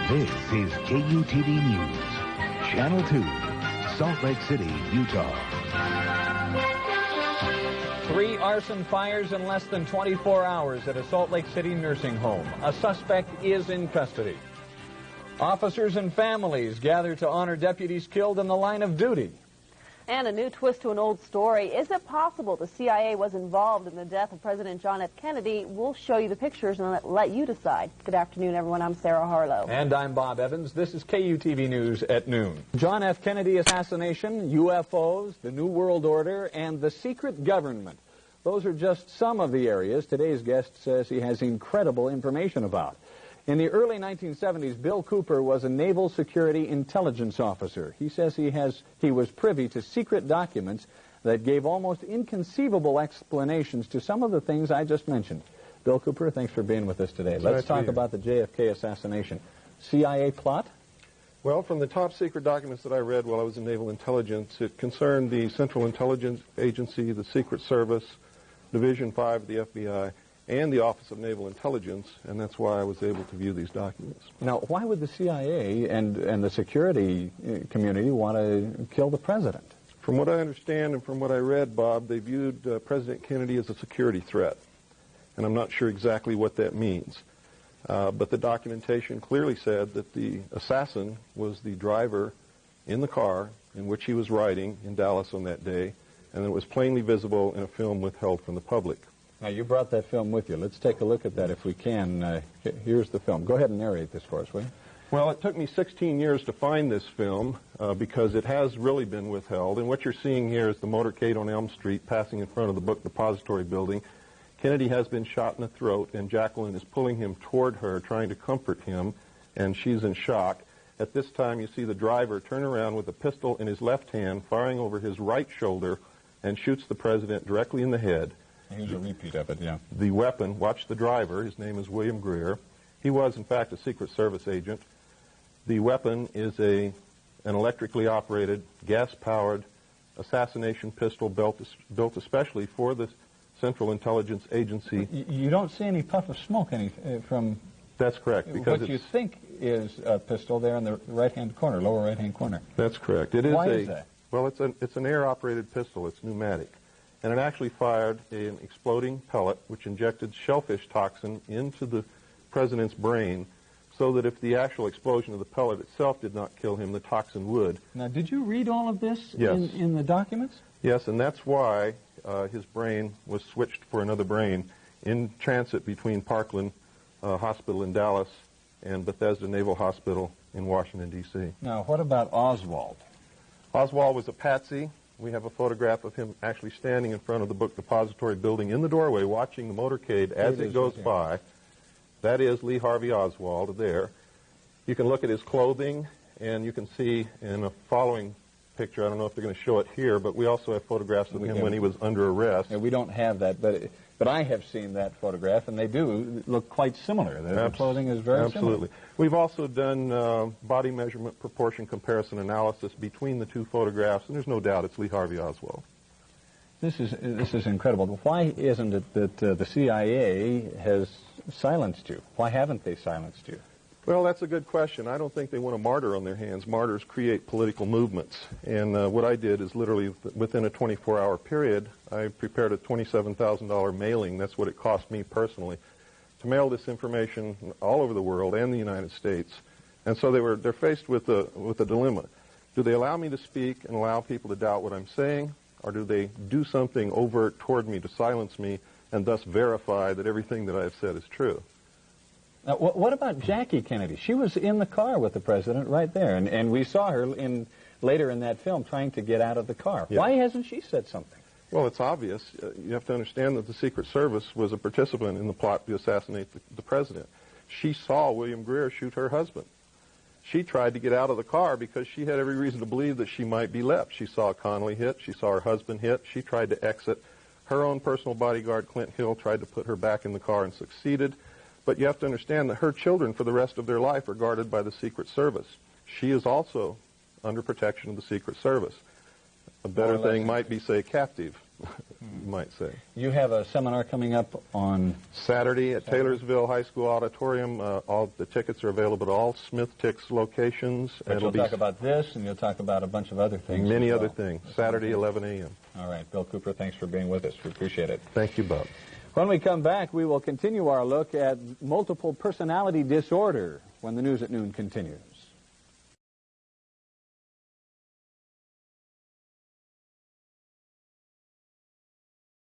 This is KUTV News, Channel 2, Salt Lake City, Utah. 3 arson fires in less than 24 hours at a Salt Lake City nursing home. A suspect is in custody. Officers and families gather to honor deputies killed in the line of duty. And a new twist to an old story. Is it possible the CIA was involved in the death of President John F. Kennedy? We'll show you the pictures and let you decide. Good afternoon, everyone. I'm Sarah Harlow. And I'm Bob Evans. This is KUTV News at noon. John F. Kennedy assassination, UFOs, the New World Order, and the secret government. Those are just some of the areas today's guest says he has incredible information about. In the early 1970s, Bill Cooper was a Naval Security Intelligence officer. He says he was privy to secret documents that gave almost inconceivable explanations to some of the things I just mentioned. Bill Cooper, thanks for being with us today. Let's talk about the JFK assassination. CIA plot? Well, from the top secret documents that I read while I was in Naval Intelligence, it concerned the Central Intelligence Agency, the Secret Service, Division 5 of the FBI, and the Office of Naval Intelligence, and that's why I was able to view these documents. Now, why would the CIA and the security community want to kill the president? From what I understand and from what I read, Bob, they viewed President Kennedy as a security threat, and I'm not sure exactly what that means. But the documentation clearly said that the assassin was the driver in the car in which he was riding in Dallas on that day, and it was plainly visible in a film withheld from the public. Now, you brought that film with you. Let's take a look at that if we can. Here's the film. Go ahead and narrate this for us, will you? Well, it took me 16 years to find this film because it has really been withheld. And what you're seeing here is the motorcade on Elm Street passing in front of the Book Depository building. Kennedy has been shot in the throat, and Jacqueline is pulling him toward her, trying to comfort him, and she's in shock. At this time, you see the driver turn around with a pistol in his left hand, firing over his right shoulder, and shoots the president directly in the head. Here's a repeat of it, yeah. The weapon, watch the driver, his name is William Greer. He was, in fact, a Secret Service agent. The weapon is an electrically operated, gas-powered assassination pistol built especially for the Central Intelligence Agency. You don't see any puff of smoke from... That's correct. Because what you think is a pistol there in the right-hand corner, lower right-hand corner. That's correct. Why is that? Well, it's an air-operated pistol. It's pneumatic. And it actually fired an exploding pellet which injected shellfish toxin into the president's brain so that if the actual explosion of the pellet itself did not kill him, the toxin would. Now, did you read all of this Yes. in the documents? Yes, and that's why his brain was switched for another brain in transit between Parkland Hospital in Dallas and Bethesda Naval Hospital in Washington, D.C. Now, what about Oswald? Oswald was a patsy. We have a photograph of him actually standing in front of the Book Depository building in the doorway watching the motorcade as it goes by. That is Lee Harvey Oswald there. You can look at his clothing, and you can see in a following picture, I don't know if they're going to show it here, but we also have photographs of him when he was under arrest. Yeah, we don't have that, but I have seen that photograph, and they do look quite similar. The clothing is very Absolutely. similar. We've also done body measurement proportion comparison analysis between the two photographs, and there's no doubt it's Lee Harvey Oswald. This is incredible. But why isn't it that the CIA has silenced you? Why haven't they silenced you? Well, that's a good question. I don't think they want a martyr on their hands. Martyrs create political movements. And what I did is literally within a 24-hour period, I prepared a $27,000 mailing. That's what it cost me personally to mail this information all over the world and the United States. And so they're faced with a dilemma. Do they allow me to speak and allow people to doubt what I'm saying, or do they do something overt toward me to silence me and thus verify that everything that I've said is true? Now, what about Jackie Kennedy? She was in the car with the president right there, and we saw her later in that film trying to get out of the car. Yeah. Why hasn't she said something? Well, it's obvious. You have to understand that the Secret Service was a participant in the plot to assassinate the president. She saw William Greer shoot her husband. She tried to get out of the car because she had every reason to believe that she might be left. She saw Connolly hit. She saw her husband hit. She tried to exit. Her own personal bodyguard, Clint Hill, tried to put her back in the car and succeeded. But you have to understand that her children for the rest of their life are guarded by the Secret Service. She is also under protection of the Secret Service. A better thing might be, say, captive. you might say. You have a seminar coming up on Saturday at Taylorsville High School Auditorium. All the tickets are available at all Smith Tix locations. But you'll talk about this, and you'll talk about a bunch of other things. Many other things. Saturday, 11 a.m. All right. Bill Cooper, thanks for being with us. We appreciate it. Thank you, Bob. When we come back, we will continue our look at multiple personality disorder when the News at Noon continues.